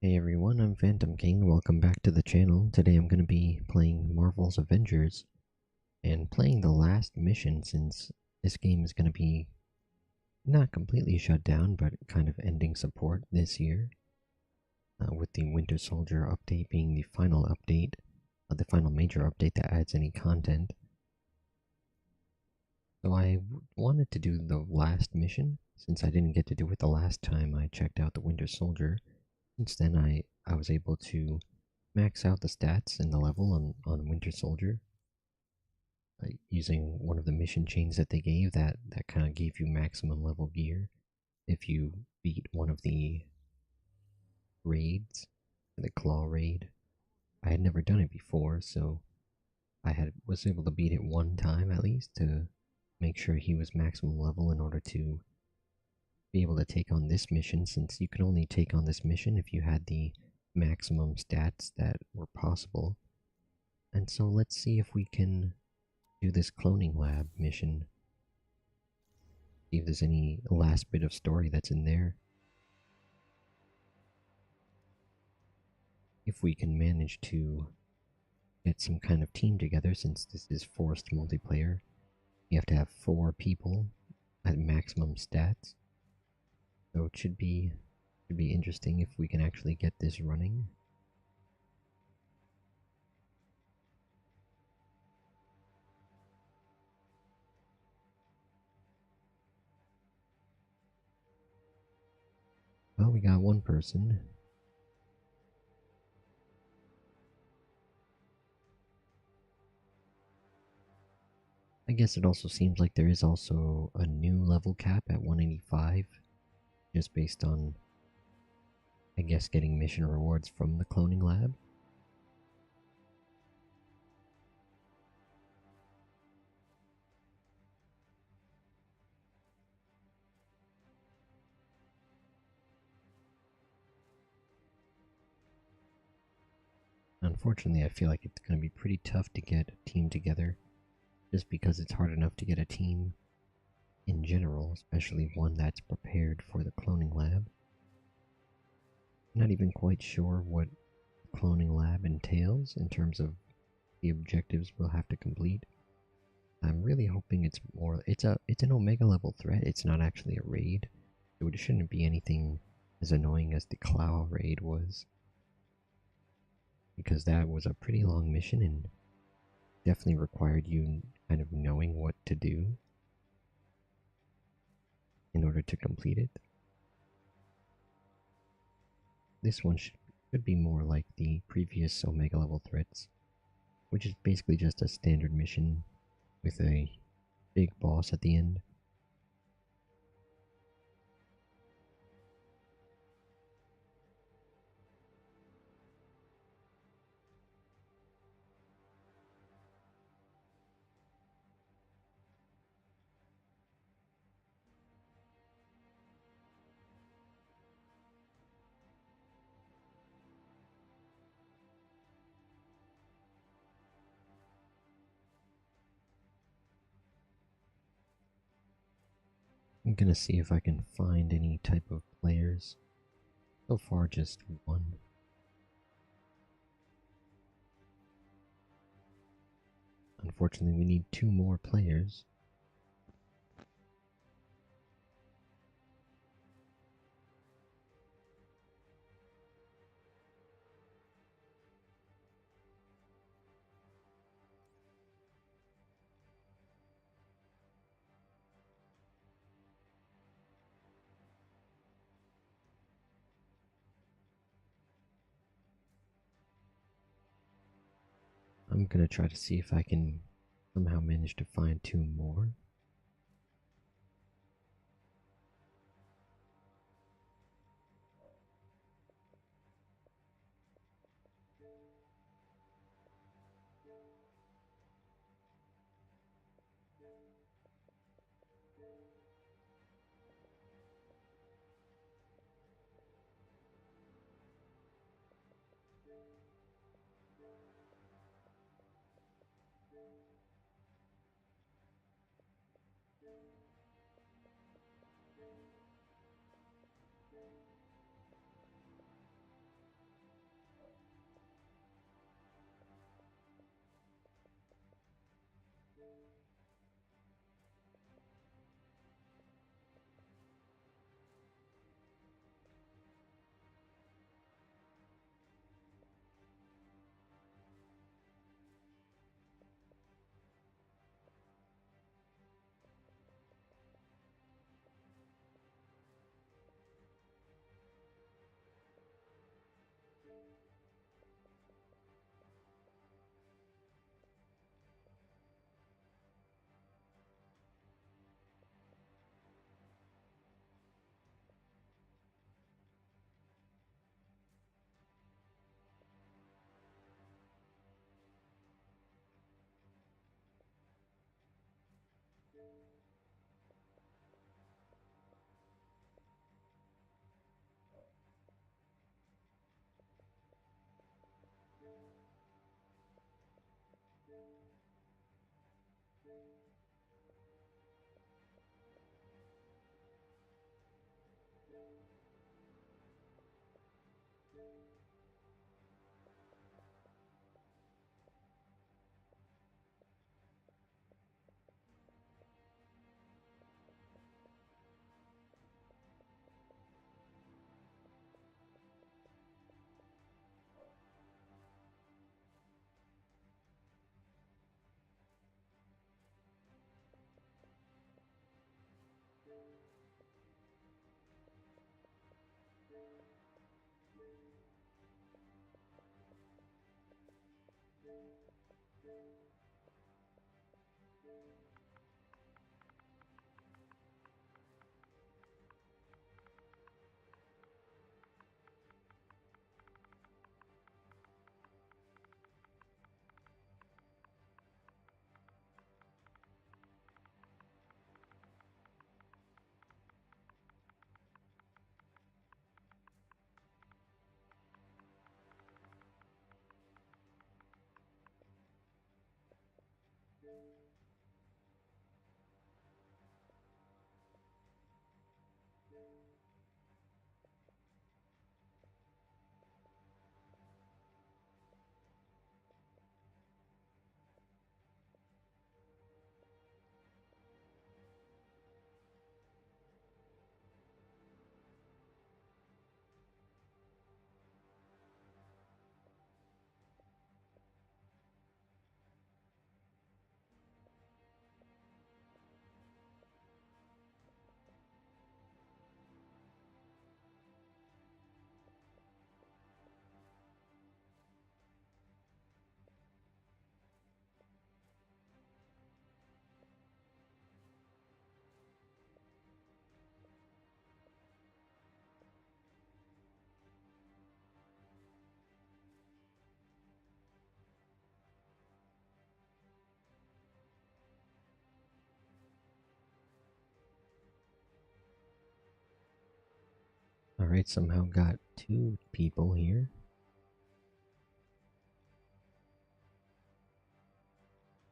Hey everyone, I'm Phantom King. Welcome back to the channel. Today I'm going to be playing Marvel's Avengers and playing the last mission since this game is going to be not completely shut down but kind of ending support this year, with the Winter Soldier update being the final update, the final major update that adds any content. So I wanted to do the last mission since I didn't get to do it the last time I checked out the Winter Soldier. Since then, I was able to max out the stats and the level on Winter Soldier using one of the mission chains that they gave that kind of gave you maximum level gear if you beat one of the raids, the claw raid. I had never done it before, so was able to beat it one time at least to make sure he was maximum level in order to be able to take on this mission, since you can only take on this mission if you had the maximum stats that were possible. And so let's see if we can do this cloning lab mission. See if there's any last bit of story that's in there. If we can manage to get some kind of team together, since this is forced multiplayer, you have to have 4 people at maximum stats. So it should be interesting if we can actually get this running. Well, we got one person. I guess it also seems like there is also a new level cap at 185, just based on, I guess, getting mission rewards from the cloning lab. Unfortunately, I feel like it's going to be pretty tough to get a team together, just because it's hard enough to get a team in general, especially one that's prepared for the cloning lab. I'm not even quite sure what the cloning lab entails in terms of the objectives we'll have to complete. I'm really hoping it's an Omega level threat. It's not actually a raid, so it shouldn't be anything as annoying as the Claw raid was, because that was a pretty long mission and definitely required you kind of knowing what to do in order to complete it. This one should be more like the previous Omega level threats, which is basically just a standard mission with a big boss at the end. I'm gonna see if I can find any type of players. So far, just one. Unfortunately, we need 2 more players. I'm gonna try to see if I can somehow manage to find 2 more. Alright, somehow got 2 people here.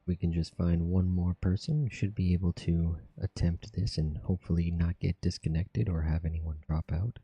We can just find one more person. Should be able to attempt this and hopefully not get disconnected or have anyone drop out.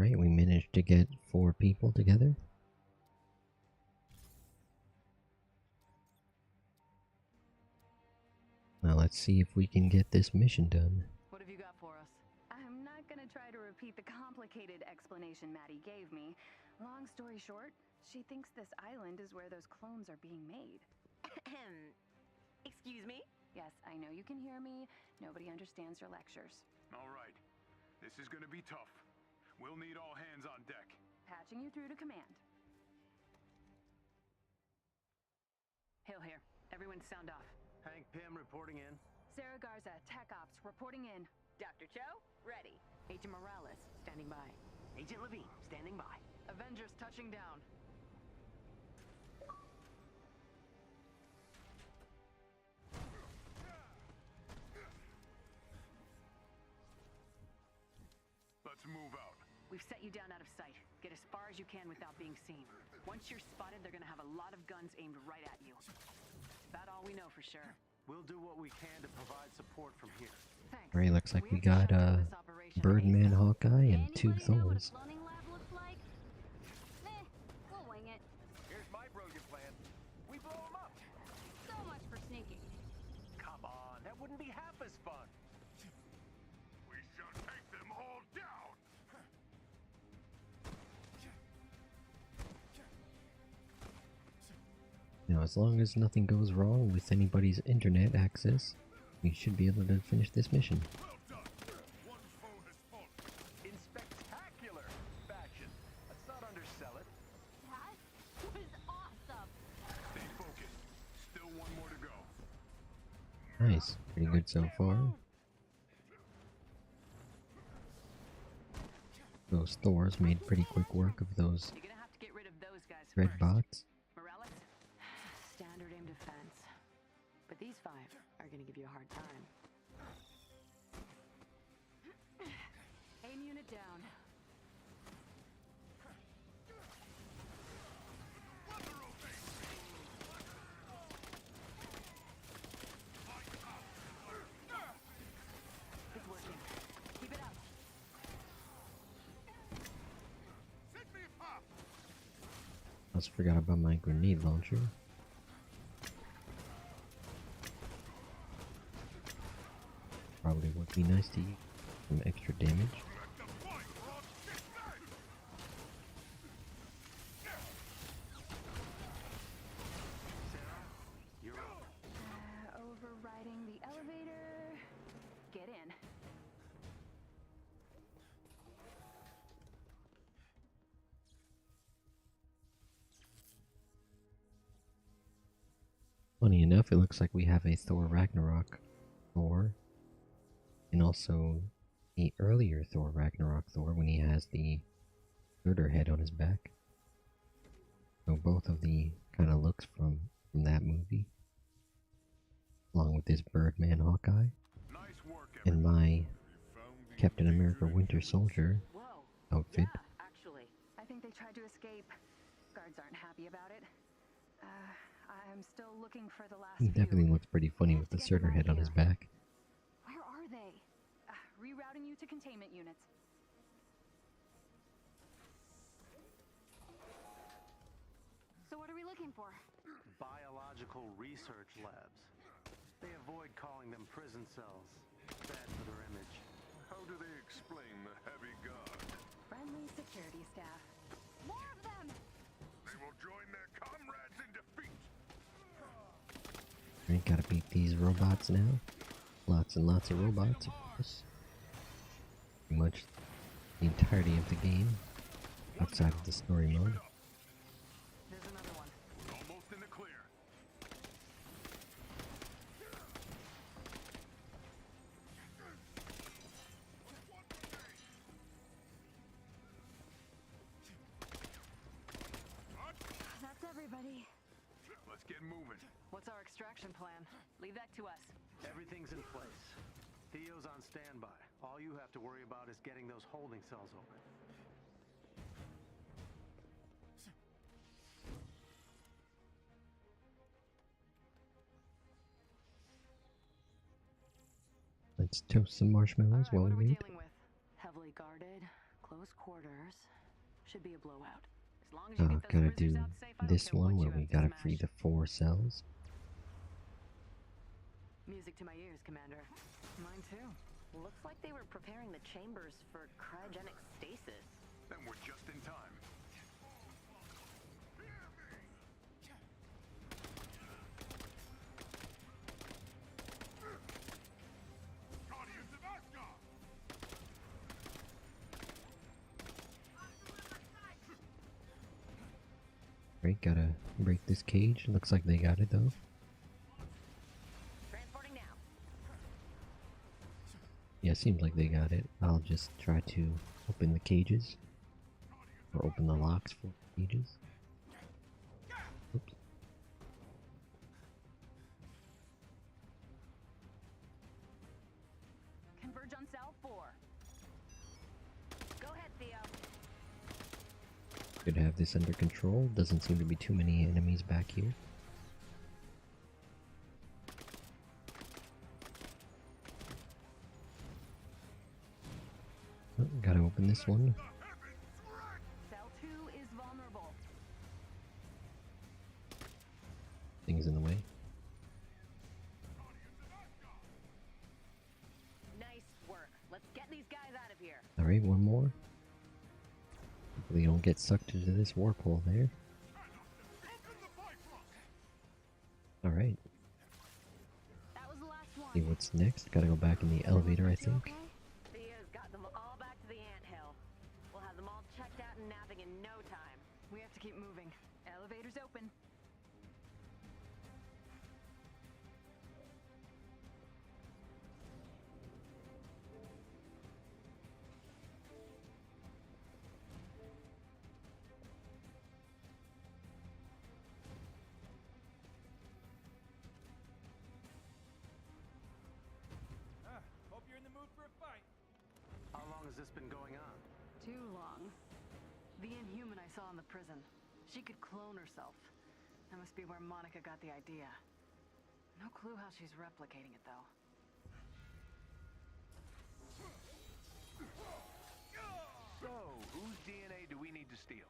Alright, we managed to get 4 people together. Now let's see if we can get this mission done. What have you got for us? I'm not gonna try to repeat the complicated explanation Maddie gave me. Long story short, she thinks this island is where those clones are being made. Excuse me? Yes, I know you can hear me. Nobody understands your lectures. All right. This is gonna be tough. We'll need all hands on deck. Patching you through to command. Hill here. Everyone sound off. Hank Pym reporting in. Sarah Garza, Tech Ops, reporting in. Dr. Cho, ready. Agent Morales, standing by. Agent Levine, standing by. Avengers touching down. Let's move out. We've set you down out of sight. Get as far as you can without being seen. Once you're spotted, they're gonna have a lot of guns aimed right at you. About all we know for sure. We'll do what we can to provide support from here. Thanks. Alright, looks like we have to got shut down this operation Birdman, ASAP. Hawkeye, and 2 Anybody know what a Thors. cloning lab looks like? We'll wing it. Here's my brilliant plan. We blow them up. So much for sneaking. Come on, that wouldn't be half as fun. We shall take them all down. Now, as long as nothing goes wrong with anybody's internet access, we should be able to finish this mission. Well done. One foe has fallen. In spectacular fashion. Let's not undersell it. That was awesome. Stay focused. Still one more to go. Nice, pretty good so far. Those Thors made pretty quick work of those You're gonna have to get rid of those guys red first. bots. Morales, standard aim defense. But these 5 are gonna give you a hard time. Aim unit down. It's working. Keep it up. Set me up. Almost forgot about my grenade launcher. Probably would be nice to use some extra damage. Let the fight rot get back. Sarah, you're up. Overriding the elevator. Get in. Funny enough, it looks like we have a Thor Ragnarok Thor, and also the earlier Thor Ragnarok Thor when he has the girder head on his back. So both of the kind of looks from that movie, along with this Birdman Hawkeye, Nice work, and everyone. my You found the Captain America danger Winter humans. Soldier Whoa. outfit. Yeah, actually. I think they tried to escape. Guards aren't happy about it. I'm still looking for the last He few. definitely looks pretty funny with the Surtur head on his back. Where are they? Rerouting you to containment units. So what are we looking for? Biological research labs. They avoid calling them prison cells. Bad for their image. How do they explain the heavy guard? Friendly security staff. More of them! They will join their comrades in defeat. Alright, gotta beat these robots now. Lots and lots of robots, of course. Pretty much the entirety of the game, outside of the story mode. There's another one. Almost in the clear. That's everybody. Let's get moving. What's our extraction plan? Leave that to us. Everything's in place. Theo's on standby. All you have to worry about is getting those holding cells open. Let's toast some marshmallows Alright, while what are we we wait. dealing with? Heavily guarded, close quarters. Should be a blowout. As long as you get those Gotta prisoners do out safe, I don't this care one what where you we have to gotta smash. free the 4 cells. Music to my ears, Commander. Mine too. Looks like they were preparing the chambers for cryogenic stasis. Then we're just in time. Right, gotta break this cage. Looks like they got it though. Transporting now. Yeah, seems like they got it. I'll just try to open the cages. Or open the locks for cages. Oops. Converge on cell 4. Go ahead, Theo. Good to have this under control. Doesn't seem to be too many enemies back here. Oh, gotta open this one. Cell 2 is vulnerable. Things in the way. Nice work. Let's get these guys out of here. Alright, one more. Hopefully you don't get sucked into this warp hole there. Alright, That was the last see one. what's next. Gotta go back in the elevator, I think. Theo's got them all back to the anthill. We'll have them all checked out and napping in no time. We have to keep moving. Elevator's open. Hope you're in the mood for a fight. How long has this been going on? Too long. The Inhuman I saw in the prison. She could clone herself. That must be where Monica got the idea. No clue how she's replicating it, though. So, whose DNA do we need to steal?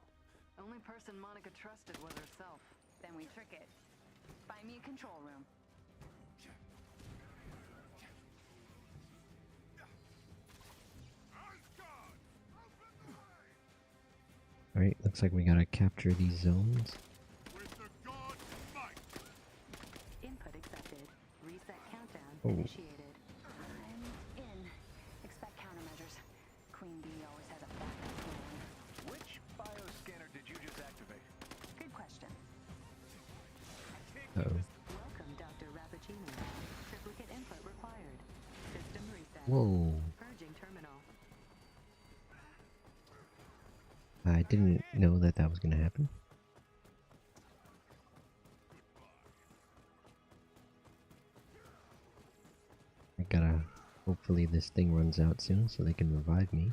Only person Monica trusted was herself. Then we trick it. Find me a control room. Alright, looks like we gotta capture these zones. Input accepted. Reset countdown Oh. initiated. I'm in. Expect countermeasures. Queen Bee always has a backup plan. Which bioscanner did you just activate? Good question. Uh oh. Welcome, Dr. Rappuccini. Triplicate input required. System reset. Whoa. Purging terminal. I didn't know that that was gonna happen. I gotta... Hopefully this thing runs out soon so they can revive me.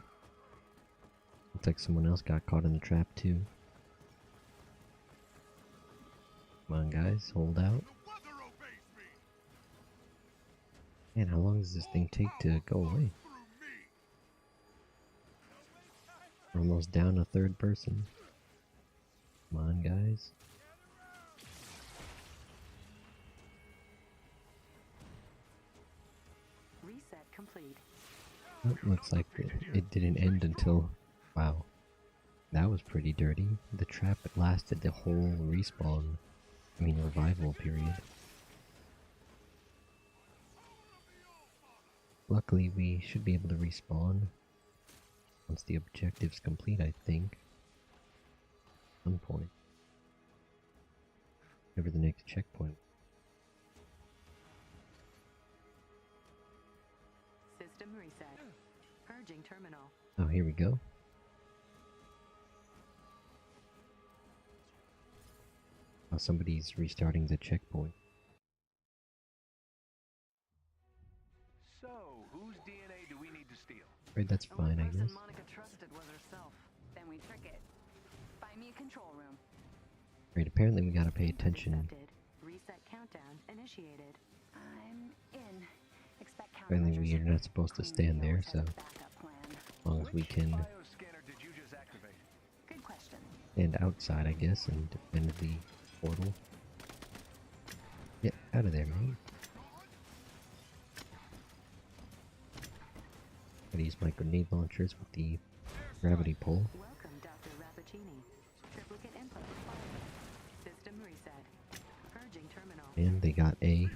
Looks like someone else got caught in the trap too. Come on guys, hold out. Man, how long does this thing take to go away? We're almost down a third person. Come on guys. Reset complete. Oh, looks like it didn't end until... Wow. That was pretty dirty. The trap lasted the whole respawn. I mean revival period. Luckily we should be able to respawn once the objective's complete, I think. At some point. Whatever the next checkpoint. System reset. Purging terminal. Oh, here we go. Oh, somebody's restarting the checkpoint. So, whose DNA do we need to steal? Right, that's Only fine, I person guess. Monica trusted was herself. Then we trick it. Find me a control room. Right, apparently we gotta pay Input attention. accepted. Reset countdown initiated. I'm in. Expect Apparently countermeasures. we are not supposed to Queen stand Bee there, always has so a as backup plan. long as we Which can... bioscanner did you just activate? Good stand outside, I guess, and defend the portal. Get out of there, man. Gotta use my grenade launchers with the gravity pull. Welcome, Dr. Rappaccini. Triplicate input required. System reset. Purging terminal. And they got A.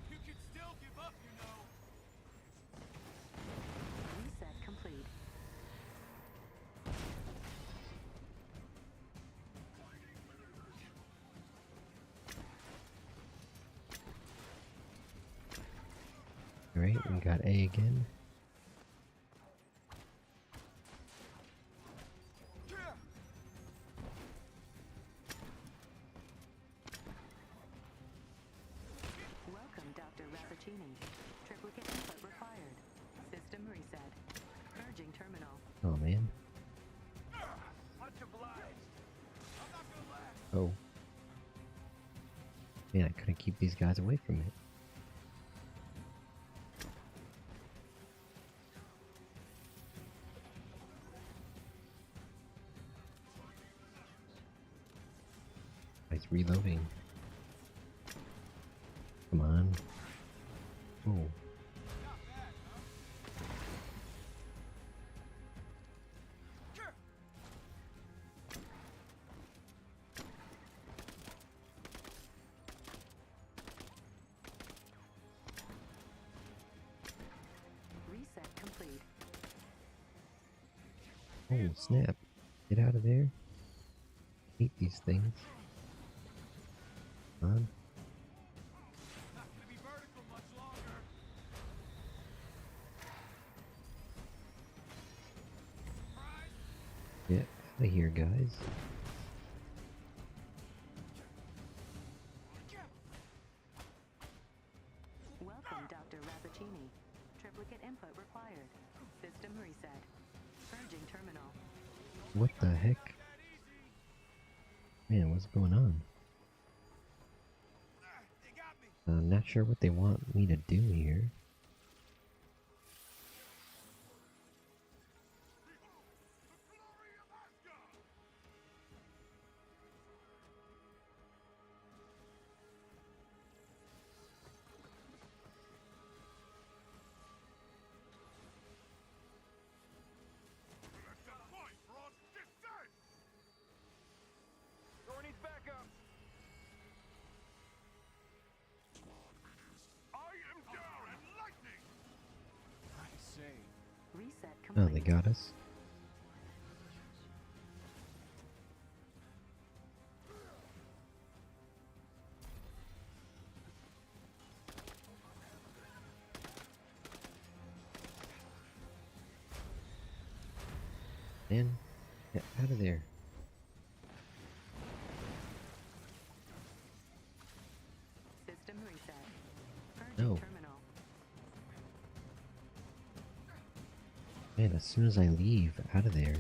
You can still give up, you know. Reset complete. Alright, we got A again. Welcome, Dr. Rappaccini. Triplicate input required. System reset. Purging terminal. Oh man. Much obliged. I'm not gonna laugh. Oh. Man, I couldn't keep these guys away from it. He's reloading. Come on. Oh. Not bad, huh? Reset complete. Oh, snap. Get out of there. Hate these things. Come on. Not gonna be vertical much longer. Surprise! Get out of here, guys. Welcome, Dr. Rappaccini. Triplicate input required. System reset. Purging terminal. What the heck? Man, what's going on? They got me. I'm not sure what they want me to do here. Door needs backup. I am down and lightning. I say. Reset Oh, complete. they got us. Man, get out of there. System reset. Purging No. terminal. Man, as soon as I leave out of there.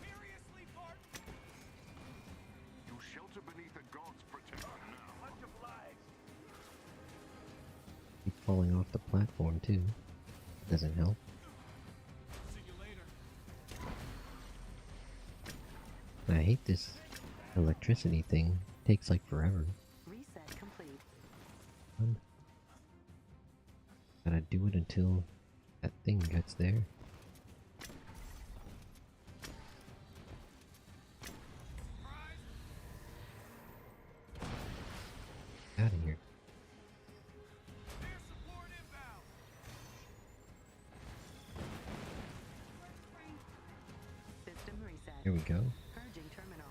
Seriously, Bart? You shelter beneath the God's protection now. Much obliged. Keep falling off the platform too. Doesn't help. See you later. I hate this electricity thing. Takes like forever. Reset complete. Gotta do it until that thing gets there. Out of here. Air support inbound. System reset. Here we go. Purging terminal.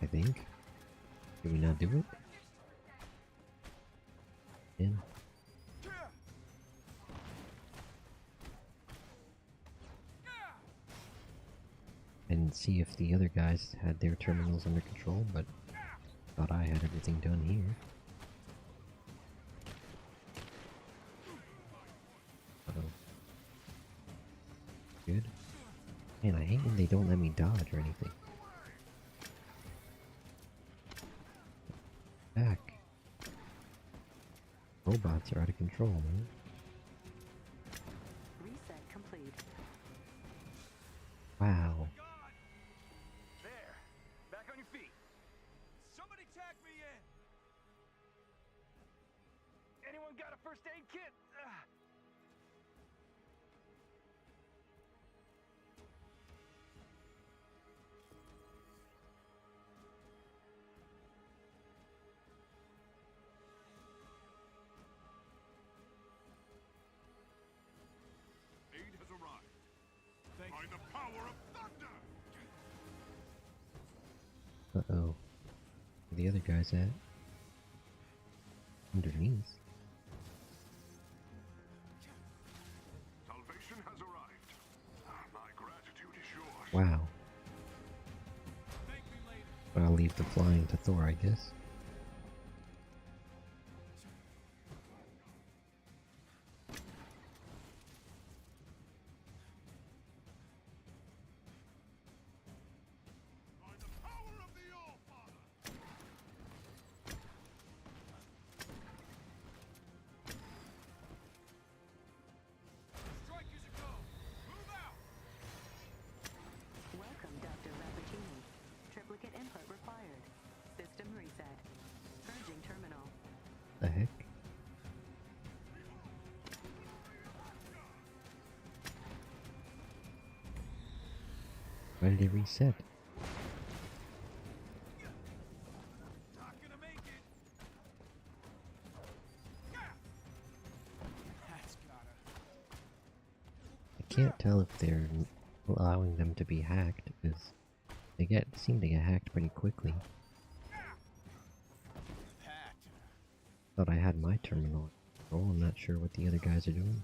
I think. Did we not do it? Yeah. I didn't see if the other guys had their terminals under control, but thought I had everything done here. Uh-oh. Good. Man, I hate when they don't let me dodge or anything. Back. Robots are out of control, man. Reset complete. Wow. There. Back on your feet. Somebody tag me in. Anyone got a first aid kit? Aid has arrived. By the power of thunder. Uh-oh. Where the other guys at? Underneath. Salvation has arrived. My gratitude is yours. Wow. Thank me later. But I'll leave the flying to Thor, I guess. By the power of the All-Father. Strike as a go. Move out. Welcome, Dr. Rappaccini. Triplicate input required. System reset. Purging terminal. The heck? Why did it reset? Not gonna make it. That's gotta. I can't tell if they're allowing them to be hacked, because they seem to get hacked pretty quickly. Pat. Thought I had my terminal. Oh, I'm not sure what the other guys are doing.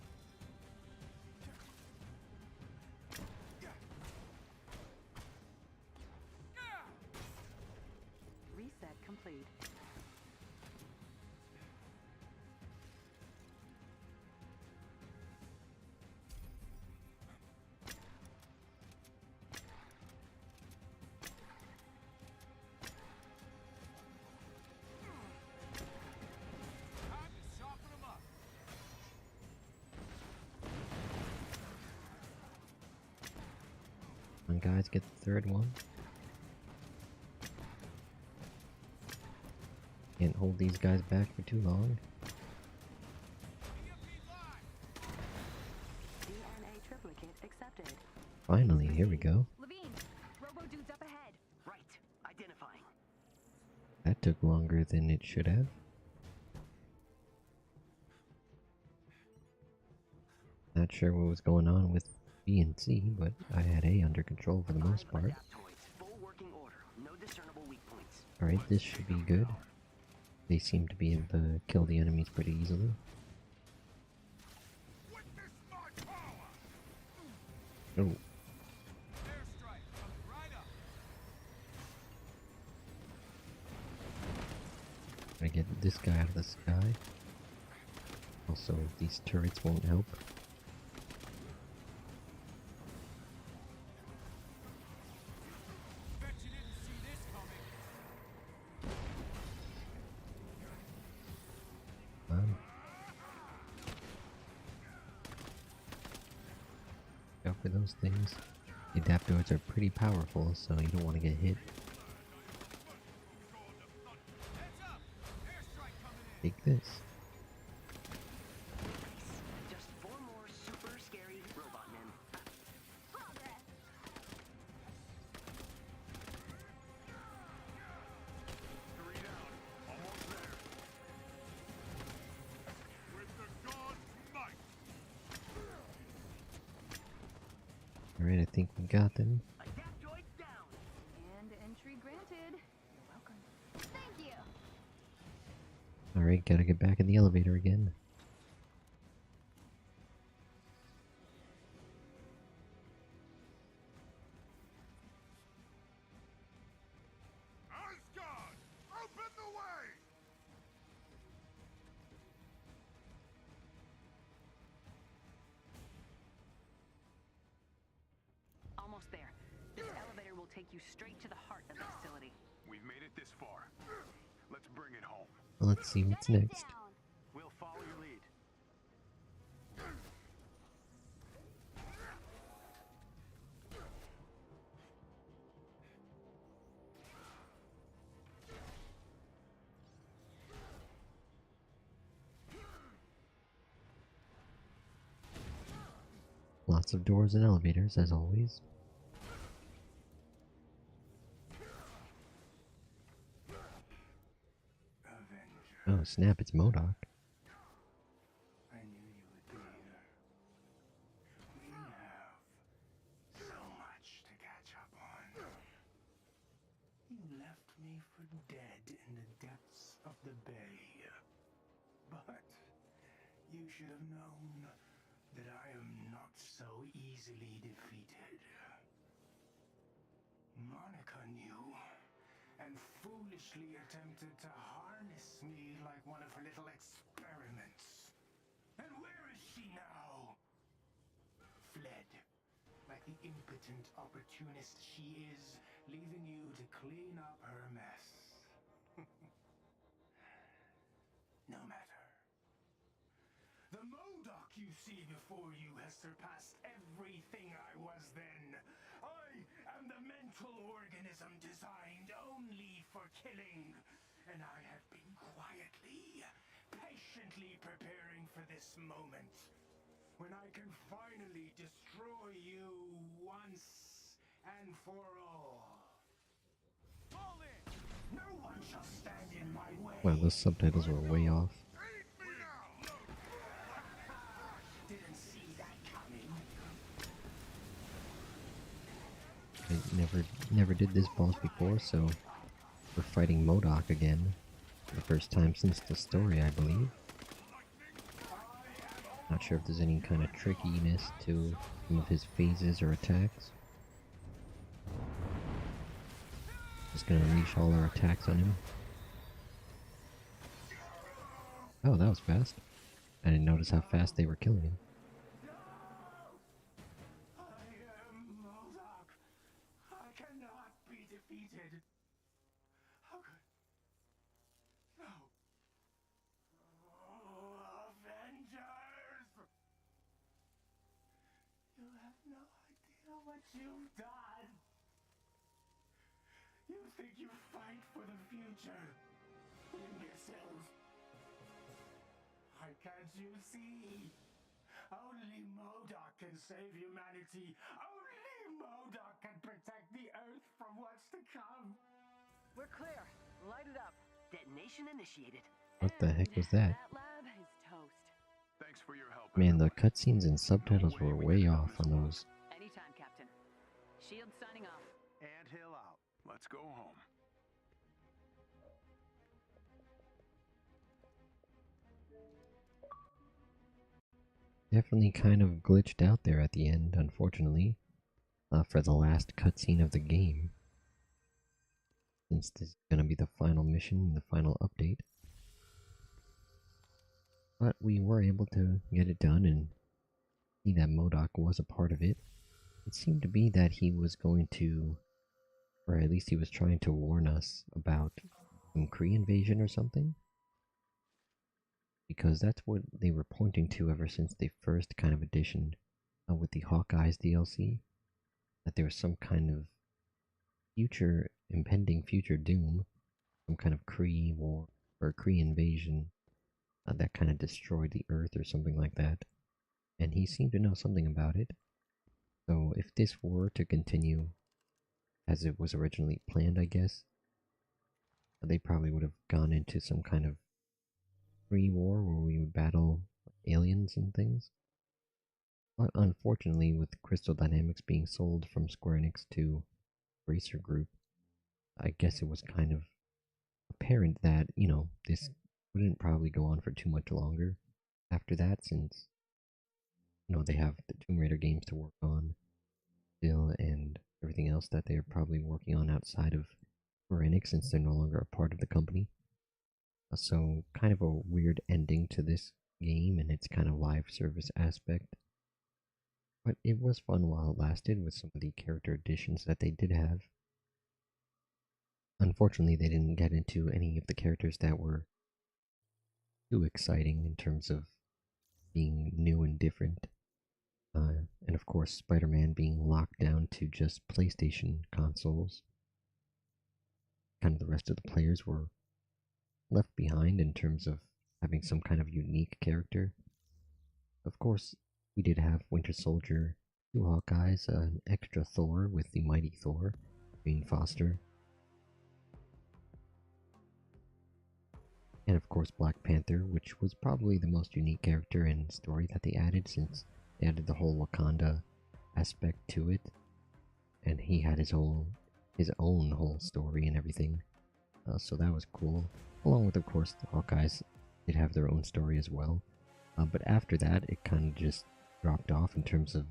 Reset complete. Time to soften him up. Come on, guys, get the third one. Can't hold these guys back for too long. EMP live. DNA triplicate accepted. Finally, here we go. Levine, Robo-Dude's up ahead. Right. Identifying. That took longer than it should have. Not sure what was going on with B and C, but I had A under control for the most part. Adaptoids. Full working order. No discernible weak points. Alright, this should be good. They seem to be able to kill the enemies pretty easily. Witness my power. Oh, Airstrike coming right up. I get this guy out of the sky. Also, these turrets won't help. Bet you didn't see this coming. Out for those things. The adaptoids are pretty powerful, so you don't want to get hit. Heads up. Airstrike coming in. Take this. Just 4 more super scary robot men. Progress. 3 down. Almost there. With the God's might. Alright, I think we got them. Adaptoids down. And entry granted. You're welcome. Thank you. Alright, gotta get back in the elevator again. Asgard, open the way! Almost there. This elevator will take you straight to the heart of the facility. We've made it this far. Let's bring it home. Let's see what's next. We'll follow your lead. Lots of doors and elevators, as always. Oh snap, it's MODOK. I knew you would be here. We have so much to catch up on. You left me for dead in the depths of the bay. But you should have known that I am not so easily defeated. Monica knew, and foolishly attempted to harness me like one of her little experiments. And where is she now? Fled, like the impotent opportunist she is, leaving you to clean up her mess. No matter. The MODOK you see before you has surpassed everything I was then. I am the mental organism designed only for killing, and I have been quietly, patiently preparing for this moment, when I can finally destroy you once and for all. Fall in! No one shall stand in my way. Wow, those subtitles were way off. Didn't see that coming. I never did this boss before, so we're fighting MODOK again. For the first time since the story, I believe. Not sure if there's any kind of trickiness to some of his phases or attacks. Just gonna unleash all our attacks on him. Oh, that was fast. I didn't notice how fast they were killing him. I am MODOK. I cannot be defeated. How could... No. Oh, Avengers! You have no idea what you've done. You think you fight for the future. Imbeciles. Why can't you see? Only MODOK can save humanity. Only MODOK can protect the Earth from what's to come. We're clear. Light it up. Detonation initiated. What the heck was that? That lab is toast. Thanks for your help. Man, the everyone. cutscenes and subtitles were way off on those. Anytime, Captain. Shield signing off. And hill out. Let's go home. Definitely kind of glitched out there at the end, unfortunately, for the last cutscene of the game. Since this is going to be the final mission, the final update. But we were able to get it done and see that MODOK was a part of it. It seemed to be that he was going to, or at least he was trying to warn us about some Kree invasion or something. Because that's what they were pointing to ever since the first kind of edition with the Hawkeyes DLC. That there was some kind of impending future doom, some kind of Kree war or Kree invasion that kind of destroyed the Earth or something like that. And he seemed to know something about it. So if this were to continue as it was originally planned, I guess, they probably would have gone into some kind of Kree war where we would battle aliens and things. But unfortunately, with Crystal Dynamics being sold from Square Enix to Racer Group, I guess it was kind of apparent that, this wouldn't probably go on for too much longer after that, since, they have the Tomb Raider games to work on still and everything else that they're probably working on outside of Square Enix since they're no longer a part of the company. So, kind of a weird ending to this game and its kind of live service aspect. But it was fun while it lasted with some of the character additions that they did have. Unfortunately, they didn't get into any of the characters that were too exciting in terms of being new and different. And of course, Spider Man being locked down to just PlayStation consoles. Kind of the rest of the players were left behind in terms of having some kind of unique character. Of course, we did have Winter Soldier, 2 Hawkeyes, an extra Thor with the Mighty Thor, Jane Foster, and of course Black Panther, which was probably the most unique character and story that they added, since they added the whole Wakanda aspect to it, and he had his own whole story and everything. So that was cool. Along with, of course, the Hawkeyes did have their own story as well. But after that, it kind of just dropped off in terms of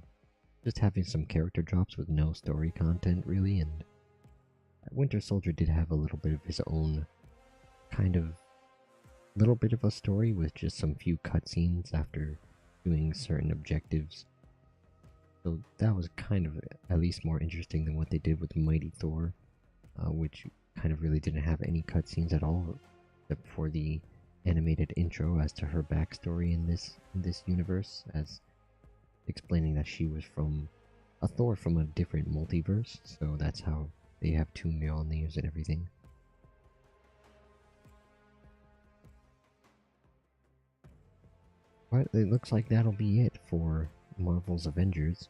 just having some character drops with no story content, really. And Winter Soldier did have a little bit of his own kind of little bit of a story with just some few cutscenes after doing certain objectives. So that was kind of at least more interesting than what they did with Mighty Thor, which kind of really didn't have any cutscenes at all, except for the animated intro as to her backstory in this universe, as explaining that she was from a Thor from a different multiverse, so that's how they have 2 Mjolnirs and everything. But it looks like that'll be it for Marvel's Avengers,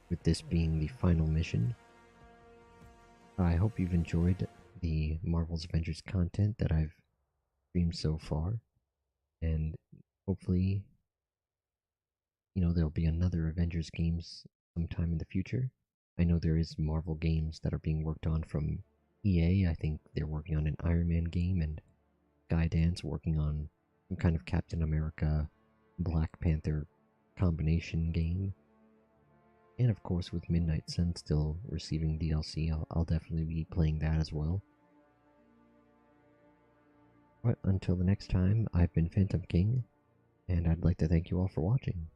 with this being the final mission. I hope you've enjoyed the Marvel's Avengers content that I've streamed so far, and hopefully, there'll be another Avengers games sometime in the future. I know there is Marvel games that are being worked on from EA. I think they're working on an Iron Man game, and Skydance working on some kind of Captain America Black Panther combination game. And of course, with Midnight Sun still receiving DLC, I'll definitely be playing that as well. But until the next time, I've been Phantom King, and I'd like to thank you all for watching.